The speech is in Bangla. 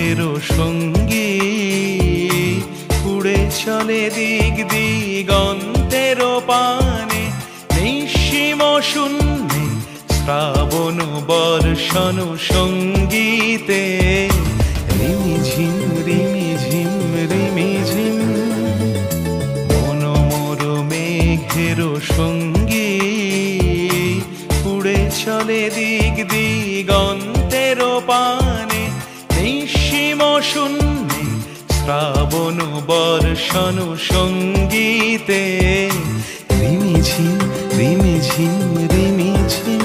মেঘের সঙ্গী উড়ে চলে দিক দিগন্তের পানে, নিঃসীম শূন্যে শ্রাবণ বর্ষণ সঙ্গীতে রিমিঝিম রিমিঝিম রিমিঝিম। মনোমর মেঘের সঙ্গী উড়ে চলে দিক দিগন্তের পানে, নিঃসীম শূন্যে শ্রাবণ বর্ষণ সঙ্গীতে রিমিঝিম রিমিঝিম রিমিঝিম।